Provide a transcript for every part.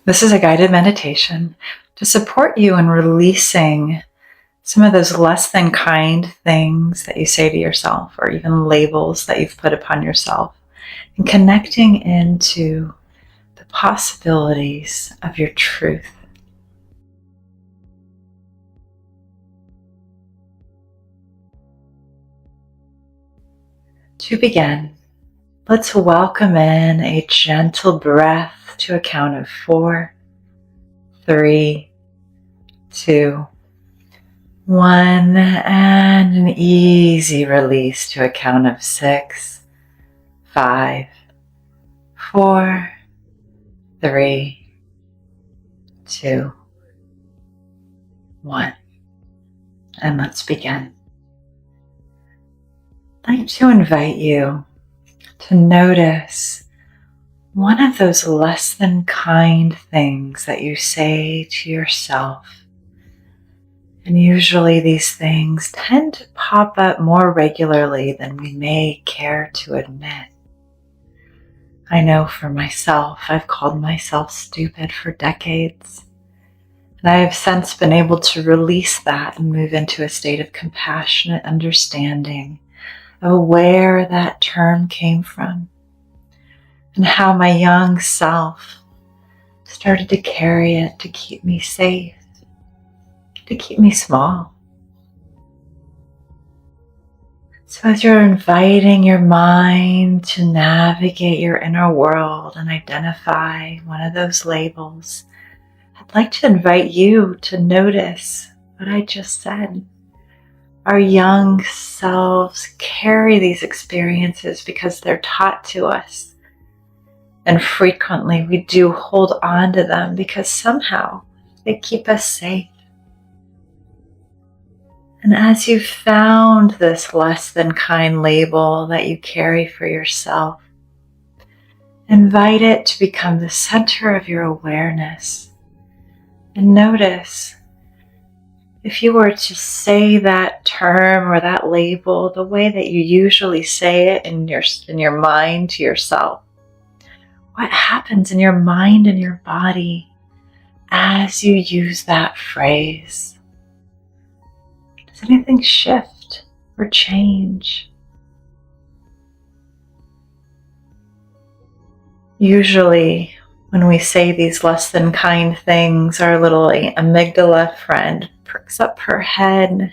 This is a guided meditation to support you in releasing some of those less than kind things that you say to yourself, or even labels that you've put upon yourself, and connecting into the possibilities of your truth. To begin, let's welcome in a gentle breath to a count of 4, 3, 2, 1, and an easy release to a count of 6, 5, 4, 3, 2, 1. And let's begin. I'd like to invite you to notice one of those less than kind things that you say to yourself. And usually these things tend to pop up more regularly than we may care to admit. I know for myself, I've called myself stupid for decades. And I have since been able to release that and move into a state of compassionate understanding of where that term came from and how my young self started to carry it to keep me safe, to keep me small. So as you're inviting your mind to navigate your inner world and identify one of those labels, I'd like to invite you to notice what I just said. Our young selves carry these experiences because they're taught to us. And frequently we do hold on to them because somehow they keep us safe. And as you've found this less than kind label that you carry for yourself, invite it to become the center of your awareness. And notice, if you were to say that term or that label the way that you usually say it in your mind to yourself, what happens in your mind and your body as you use that phrase? Does anything shift or change? Usually, when we say these less than kind things, our little amygdala friend perks up her head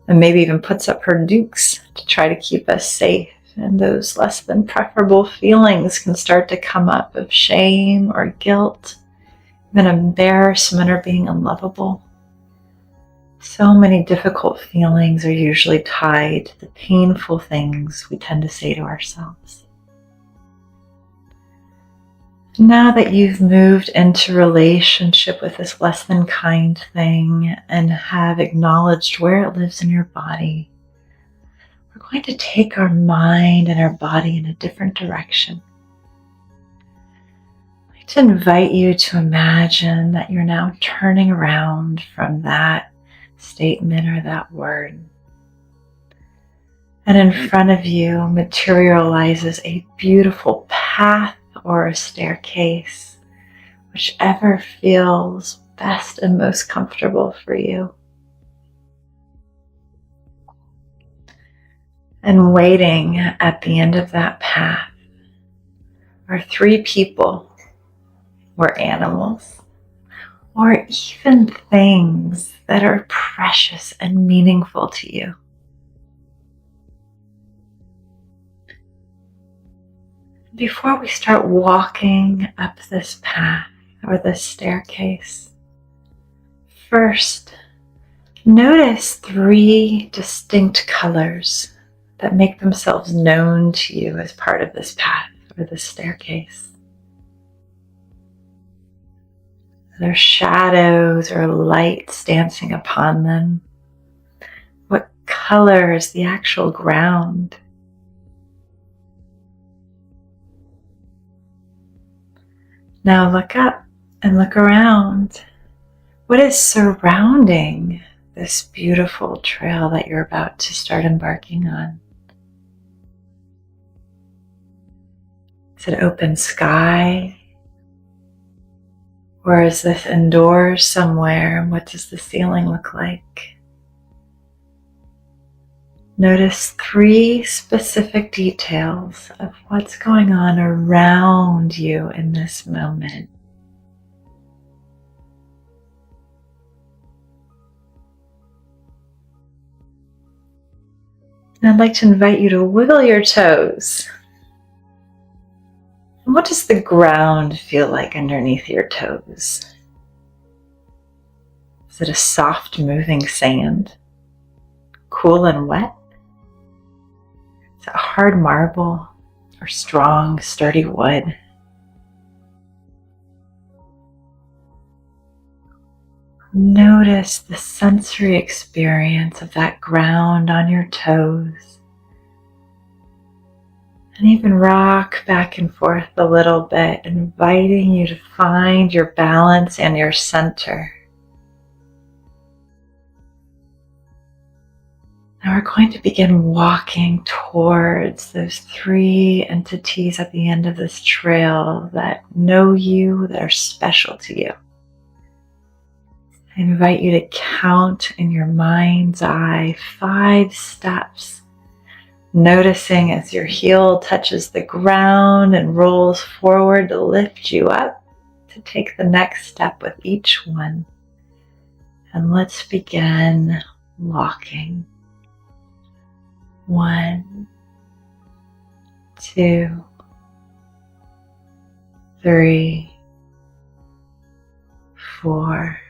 and maybe even puts up her dukes to try to keep us safe. And those less than preferable feelings can start to come up of shame or guilt, even embarrassment or being unlovable. So many difficult feelings are usually tied to the painful things we tend to say to ourselves. Now that you've moved into relationship with this less than kind thing and have acknowledged where it lives in your body, we're going to take our mind and our body in a different direction. I'd like to invite you to imagine that you're now turning around from that statement or that word. And in front of you materializes a beautiful path or a staircase, whichever feels best and most comfortable for you. And waiting at the end of that path are 3 people or animals or even things that are precious and meaningful to you. Before we start walking up this path or this staircase, first, notice 3 distinct colors that make themselves known to you as part of this path or this staircase. There's shadows or lights dancing upon them. What color is the actual ground? Now look up and look around. What is surrounding this beautiful trail that you're about to start embarking on? Is it open sky? Or is this indoors somewhere? What does the ceiling look like? Notice 3 specific details of what's going on around you in this moment. And I'd like to invite you to wiggle your toes. And what does the ground feel like underneath your toes? Is it a soft moving sand? Cool and wet? Is it hard marble or strong, sturdy wood? Notice the sensory experience of that ground on your toes. And even rock back and forth a little bit, inviting you to find your balance and your center. Now we're going to begin walking towards those 3 entities at the end of this trail that know you, that are special to you. I invite you to count in your mind's eye 5 steps, noticing as your heel touches the ground and rolls forward to lift you up to take the next step with each one. And let's begin walking. 1, 2, 3, 4,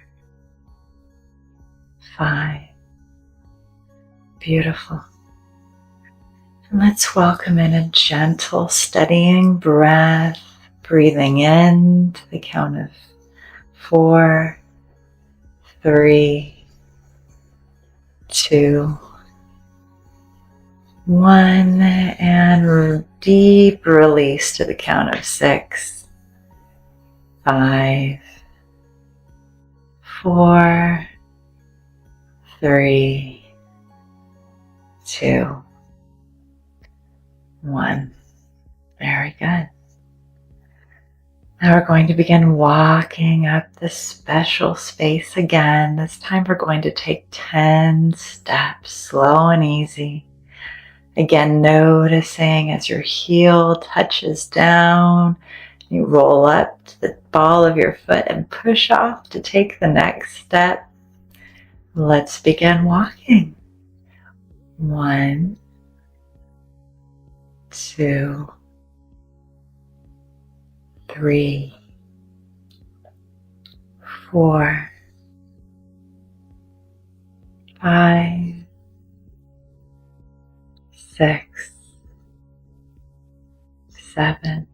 5. Beautiful. And let's welcome in a gentle, steadying breath, breathing in to the count of 4, 3, 2, 1, and deep release to the count of 6, 5, 4, 3, 2, 1. Very good. Now we're going to begin walking up this special space again. This time we're going to take 10 steps, slow and easy. Again, noticing as your heel touches down, you roll up to the ball of your foot and push off to take the next step. Let's begin walking. 1, 2, 3, 4, 5, 6, 7,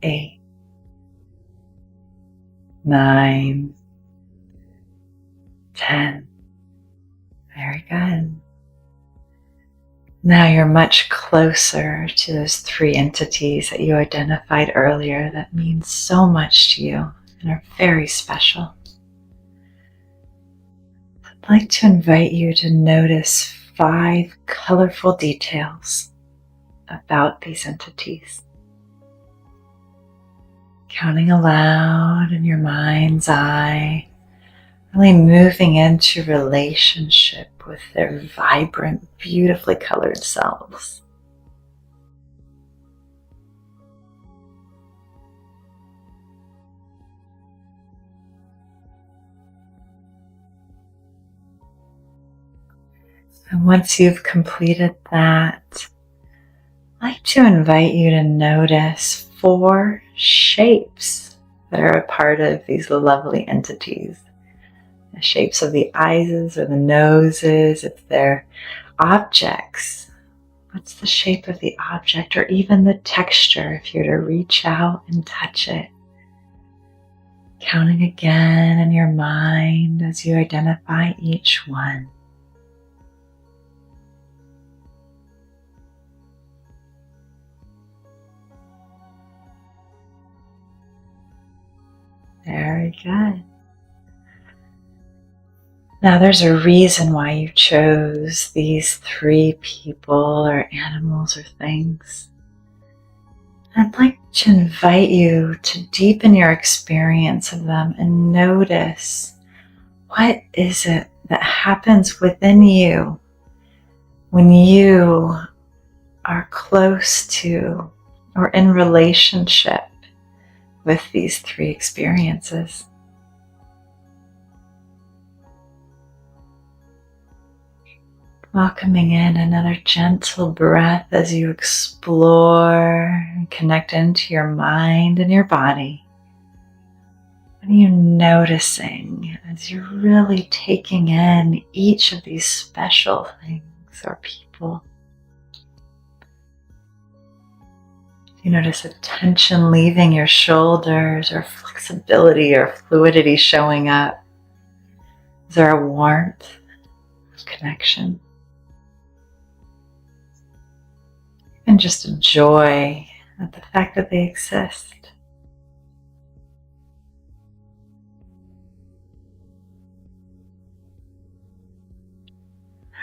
8, 9, 10. Very good. Now you're much closer to those 3 entities that you identified earlier that mean so much to you and are very special. I'd like to invite you to notice 5 colorful details about these entities. Counting aloud in your mind's eye, really moving into relationship with their vibrant, beautifully colored selves. And once you've completed that, I'd like to invite you to notice 4 shapes that are a part of these lovely entities. The shapes of the eyes or the noses, if they're objects. What's the shape of the object, or even the texture if you're to reach out and touch it? Counting again in your mind as you identify each one. Very good. Now there's a reason why you chose these 3 people or animals or things. I'd like to invite you to deepen your experience of them and notice, what is it that happens within you when you are close to or in relationship with these three experiences? Welcoming in another gentle breath as you explore and connect into your mind and your body. What are you noticing as you're really taking in each of these special things or people? You notice a tension leaving your shoulders, or flexibility or fluidity showing up? Is there a warmth of connection? And just a joy at the fact that they exist.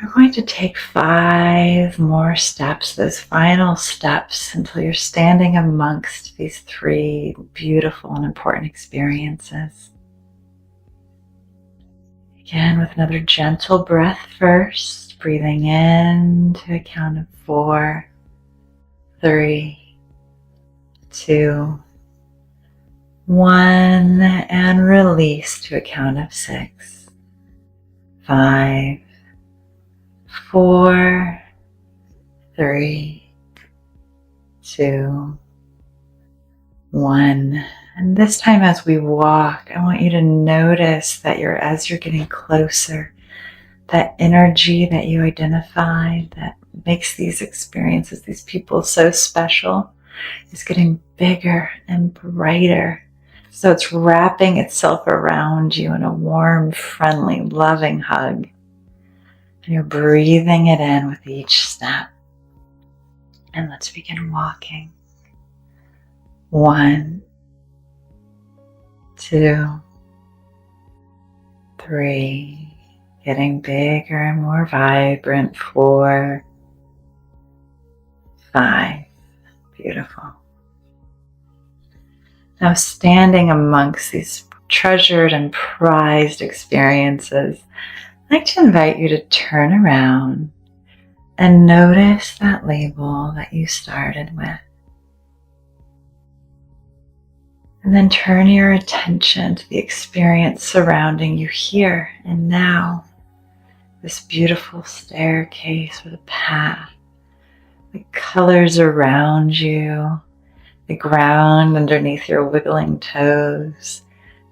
We're going to take 5 more steps, those final steps, until you're standing amongst these 3 beautiful and important experiences. Begin with another gentle breath first, breathing in to a count of 4, 3, 2, 1, and release to a count of 6, 5, 4, 3, 2, 1. And this time as we walk, I want you to notice that as you're getting closer, that energy that you identified that makes these experiences, these people so special, is getting bigger and brighter. So it's wrapping itself around you in a warm, friendly, loving hug. And you're breathing it in with each step. And let's begin walking. 1, 2, 3, getting bigger and more vibrant. 4, 5, beautiful. Now, standing amongst these treasured and prized experiences, I'd like to invite you to turn around and notice that label that you started with. And then turn your attention to the experience surrounding you here and now. This beautiful staircase or the path, the colors around you, the ground underneath your wiggling toes,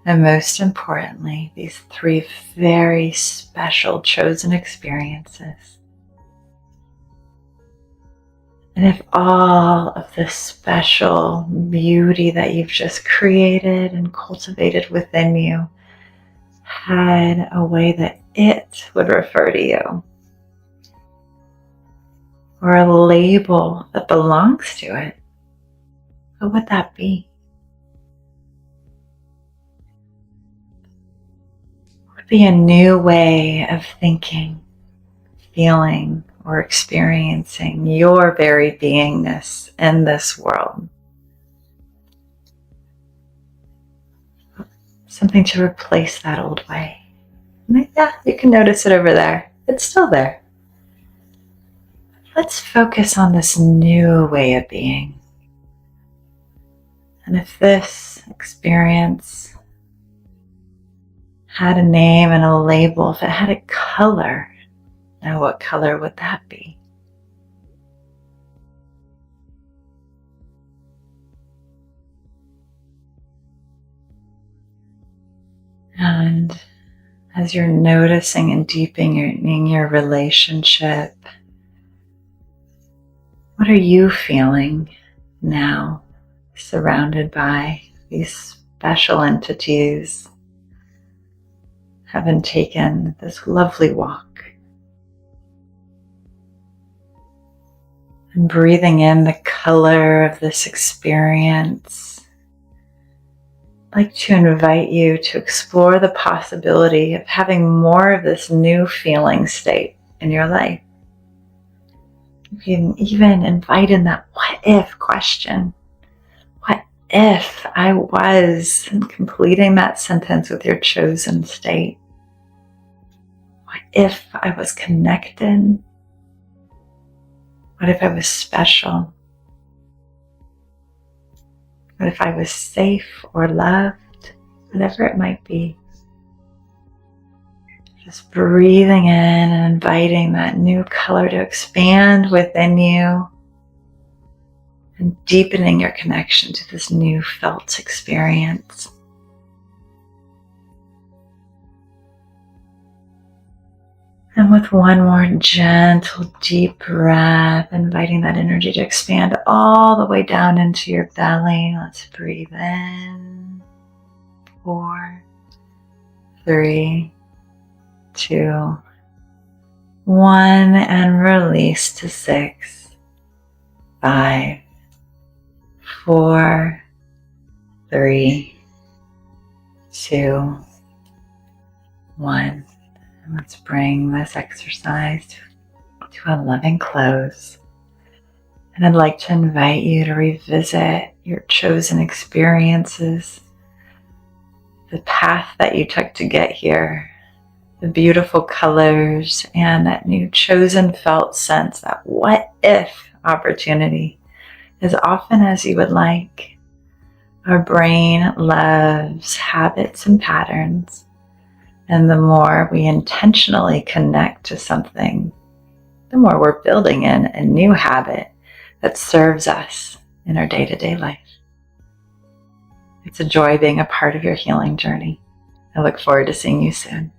and most importantly, these 3 very special chosen experiences. And if all of the special beauty that you've just created and cultivated within you had a way that it would refer to you, or a label that belongs to it, what would that be? It would be a new way of thinking, feeling, or experiencing your very beingness in this world. Something to replace that old way. Yeah, you can notice it over there. It's still there. Let's focus on this new way of being. And if this experience had a name and a label, if it had a color, now what color would that be? And as you're noticing and deepening your relationship, what are you feeling now, surrounded by these special entities, having taken this lovely walk? And breathing in the color of this experience, I'd like to invite you to explore the possibility of having more of this new feeling state in your life. You can even invite in that what if question. if I was completing that sentence with your chosen state? What if I was connected? What if I was special? What if I was safe or loved? Whatever it might be. Just breathing in and inviting that new color to expand within you and deepening your connection to this new felt experience. And with one more gentle, deep breath, inviting that energy to expand all the way down into your belly. Let's breathe in. 4, 3, 2, 1, and release to 6, 5, 4, 3, 2, 1. And let's bring this exercise to a loving close. And I'd like to invite you to revisit your chosen experiences, the path that you took to get here, the beautiful colors, and that new chosen felt sense, that what if opportunity, as often as you would like. Our brain loves habits and patterns. And the more we intentionally connect to something, the more we're building in a new habit that serves us in our day-to-day life. It's a joy being a part of your healing journey. I look forward to seeing you soon.